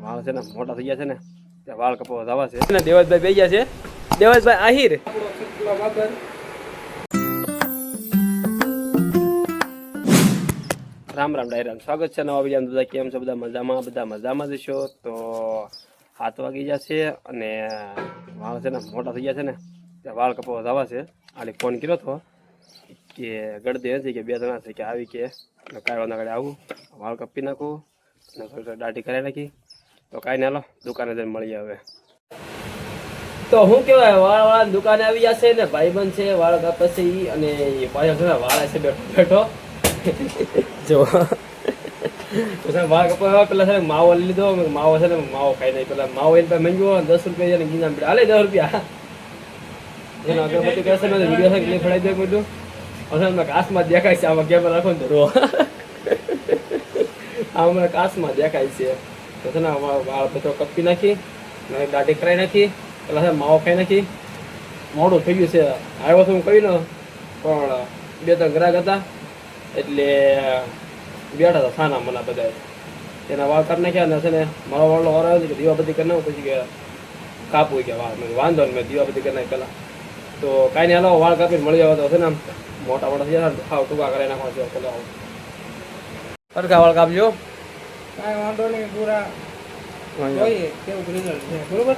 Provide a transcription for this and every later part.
વાળ છે ને મોટા થઈ ગયા છે ને ત્યાં વાળ કપાવા જવા છે ને દેવતભાઈ બે ગયા છે દેવતભાઈ આહિર રામ રામ ડાયરા સ્વાગત છે નવા બીજા બધા કેમ છો બધા મજામાં જશો તો 7 વાગી ગયા છે અને વાળ છે ને મોટા થઈ ગયા છે ને ત્યાં વાળ કપાવા જવા છે આલે ફોન કર્યો હતો કે ગળદે નથી કે 2 જણા છે કે આવી કે કાંઈ વાંધો ઘડે આવું વાળ કપી નાખું અને થોડી દાઢી કરાવી નાખી તો કાંઈ ના લો દુકાને જઈને મળીએ હવે તો હું કહેવાય વાળા દુકાને આવી જશે ને ભાઈબંધ છે વાળ કાપે છે ઈ અને પાછળ છે વાળા છે બેઠો જો વાળ કપાવા પેલા છે માવો લઈ લીધો માવો છે ને માવો ખાઈ નહીં પેલા માવો એને પાસે મંગ્યો 10 રૂપિયા ને ગીના હાલે 10 રૂપિયા એનો અગરબત્તી કહેશે ને વિડીયો છે ક્લિપ ફડાઈ દે બધું અને કાચમાં દેખાય છે આમાં કેમેરા રાખો ને રો આમાં કાચમાં દેખાય છે તો છે ને વાળ બધો કપી નાખી દાઢી કરાવી નાખી પેલા છે માવો ખાઈ નાખી મોડું થઈ ગયું છે આવ્યો તો હું કહી ને પણ 2-3 ગ્રાહક હતા એટલે બેઠા હતા ખાના મને બધા એના વાળ કાપી નાખ્યા ને છે ને મારો વાળનો વાર આવ્યો કે દીવાબત્તી કરી નાખું પછી કે કાપવું ગયા વાળ મેં વાંધો ને મેં દીવાબત્તી કરી નાખી પેલા તો કાંઈ નહીં હાલો વાળ કાપીને મળી આવે તો છે ને મોટા મોટા થઈ જાય ખાવ ટૂંકા કરી નાખવા છે પેલો સરખા વાળ કાપજો કાંઈ વાંધો નહીં પૂરા જોઈએ કેવું રિઝલ્ટ છે બરોબર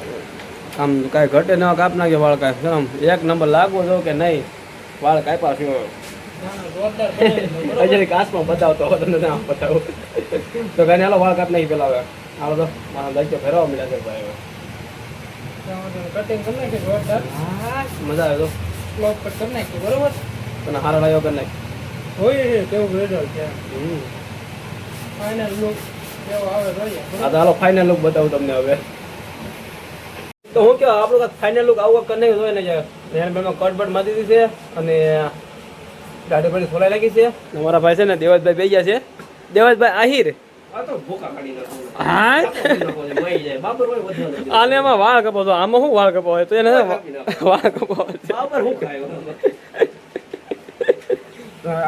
આમ કાંઈ ઘટે ન કાપ નાખજો વાળ કાંઈ આમ 1 નંબર લાગવો જો કે નહીં વાળ કાપ્યા છે હજી કાચમાં બતાવતો હવે તમને ના બતાવું તો કાંઈ હાલો વાળ કાપ નાખી પેલા હવે હાલો તો મારા દાયિત્વ ફેરવા મળ્યા છે ભાઈ હવે કટિંગ કરી નાખી જોરદાર મજા આવે તો ક્લોપ કટ કરી નાખી બરોબર તને હારો લાગ્યો કરી નાખી જોઈએ કેવું રિઝલ્ટ છે ફાઇનલ લુક કેવો આવે જોઈએ હા તો હાલો ફાઇનલ લુક બતાવું તમને હવે તો હું કેવા આપણું ફાઇનલ લુક આવું કરી નાખ્યું હોય ને બેનમાં કટ બટ મારી દીધી છે અને દાઢી પડી ખોલાઈ લાગી છે અમારા ભાઈ છે ને દેવતભાઈ બે ગયા છે દેવતભાઈ આહિર હા આને એમાં વાળ કપો તો આમાં શું વાળ કપો હોય તો એને વાળ કપો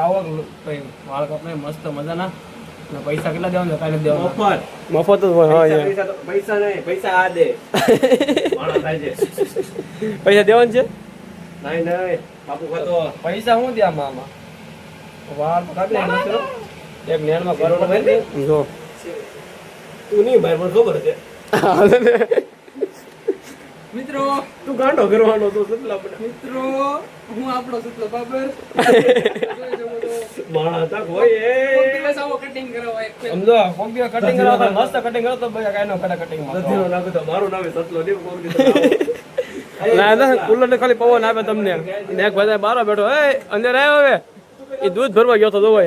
આવક વાળ કપને મસ્ત મજાના પૈસા કેટલા દેવાના કાંઈ દેવાના મફત જ હોય પૈસા નહીં પૈસા આ દે પૈસા દેવાનું છે નહીં બાપુ ખાતો પૈસા શું દે આમાં વાળ કાપી નાખ્યો એક નેણમાં કરોડ ભાઈ જો તું નહીં ભાઈ મને ખબર છે મિત્રો તું ગાંડો કરવાનો તો મિત્રો હું આપણો સતલો બાબર માણા તક હોય એ દિવસ આવો કટિંગ કરાવવા એક સમજો કોક દિવસ કટિંગ કરાવવા મસ્ત કટિંગ કરો તો ભાઈ કાઈ નો કટિંગ માં નથી નાખો તો મારું નામ સતલો નહીં કોક દિવસ ના ના કુલર ને ખાલી પવન આપે તમને ને એક ભાઈ બારો બેઠો એ અંદર આવ્યો હવે એ દૂધ ભરવા ગયો તો જોવે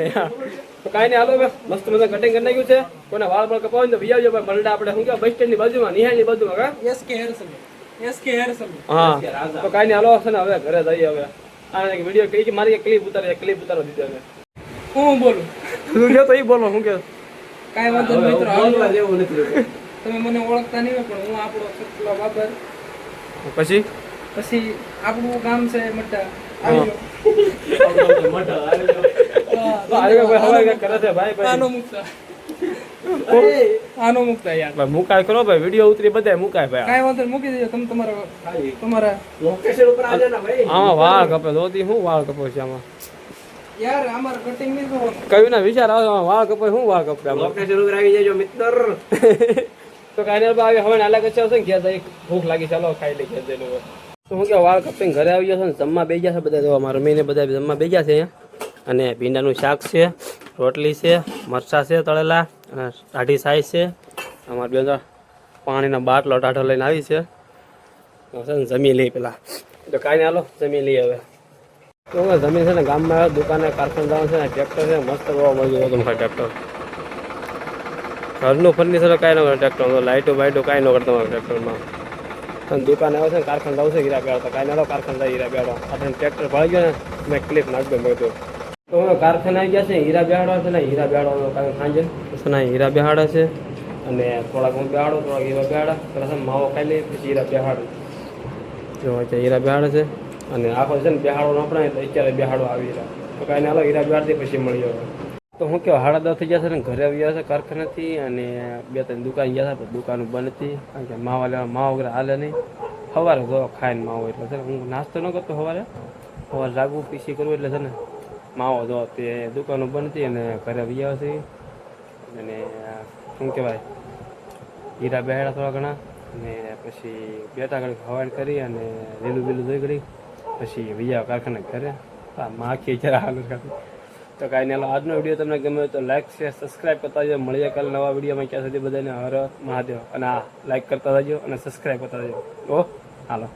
કાંઈ નહીં હાલો મસ્ત મજા કટિંગ કરી નાખ્યું છે કોને વાળ વાળ કપાવે તો વિયાવજો ભાઈ મરડા આપણે શું કે બસ સ્ટેન્ડ ની બાજુમાં નિહાળની બાજુમાં કા એસકે હેર સલૂન હા તો કાંઈ નહીં હાલો છે ને હવે ઘરે જઈએ હવે આ વિડીયો કઈ કે મારી ક્લિપ ઉતારો દીધો હવે હું બોલું તું જો તો ઈ બોલો હું કે કાંઈ વાંધો નહીં મિત્રો બોલવા જેવું નથી તમે મને ઓળખતા નહીં હોય પણ હું આપણો સતલો બાબર પછી આપણું ગામ છે મટ્ટા આનો મુકતા યાર મુકાય કરો ભાઈ વિડીયો ઉતરી બધાય મુકાય ભાઈ કાંઈ વાંધો મૂકી દેજો તમે તમારા લોકેશન ઉપર આ જાના ભાઈ આમાં વાળ કપે દોતી હું વાળ કપો છે આમાં યાર અમાર કટિંગ નહીં કરવાનું કયું ના વિચાર આવે વાળ કપે હું વાળ કપે લોકેશન ઉપર આવી જજો મિત્ર તો કાંઈ હવે હવે નાલા કચ્ચા આવશે ને ઘેર જઈ ભૂખ લાગી ચાલો ખાઈ લઈ ઘેર જઈને તો હું કે વાળ કપીને ઘરે આવી જશે ને જમવા બે ગયા છે બધા તો અમારા મમ્મીને બધા જમવા બે ગયા છે અહીંયા અને ભીંડાનું શાક છે રોટલી છે મરચાં છે તળેલા અને ટાઢી સાઈઝ છે અમારી બેન પાણીનો બાટલો ટાઢો લઈને આવી છે જમી લઈ પેલા તો કાંઈ નહીં હાલો જમી લઈએ હવે તો હવે જમીન છે ને ગામમાં આવ્યો દુકાને કારખાને જવાનું છે ને ટ્રેક્ટર છે મસ્ત જોવા મળી ગયો તમારે ટ્રેક્ટર ઘરનું ફર્નિચર કાંઈ ન કરે ટ્રેક્ટર લાઇટો બાઇટો કાંઈ ન કરતો તમારા ટ્રેક્ટરમાં દુકાને આવે છે ને કારખાને જવું છે હીરા બેડો કાંઈ ના કારખાને જાય હીરા બેડો આપણે ટ્રેક્ટર ભળી ગયો ને મેં ક્લિપ નાખી મેં તો હવે કારખાને આવી ગયા છે હીરા બેહાડો છે ને હીરા બેહાડો કાંઈ સાંજે ના હીરા બેહાડે છે અને થોડાક હું બેહાડો થોડાક હીરા બેહાડા પેલા માવો ખાઈ લઈએ પછી હીરા બેહાડું જો હીરા બેહાડે છે અને આખો છે ને બેહાડો આપણે અત્યારે બેહાડો આવી રહ્યા તો કાંઈ ના હીરા બેહાડતી પછી મળી આવે તો તો હું કેવા 10:30 થઈ જશે ને ઘરે આવી જશે કારખાનેથી અને 2-3 દુકાન ગયા હતા તો દુકાનો બંધ હતી કારણ કે માવા લેવા માવા વગર હાલે નહીં સવારે જો ખાઈને માવો એટલે છે ને હું નાસ્તો ન કરતો સવારે જાગવું પીસી કરવું એટલે છે ને માવો જો તે દુકાનો બંધ હતી અને ઘરે આવી ગયા છે અને શું કહેવાય હીરા બેહાડા થોડા ઘણા અને પછી બેટા ઘડી હવાડ કરી અને લીલું બીલું જોઈ કરી પછી વિયા કારખાને ઘરે હા માખી જરા હાલું ખાતું તો કાંઈ નહીં આજનો વિડીયો તમને ગમ્યો હોય તો લાઈક શેર સબસ્ક્રાઈબ કરતા જજો મળીએ કાલે નવા વિડીયોમાં ક્યાં સુધી બધાને હર મહાદેવ અને આ લાઈક કરતા જજો અને સબસ્ક્રાઈબ કરતા જજો ઓ હાલો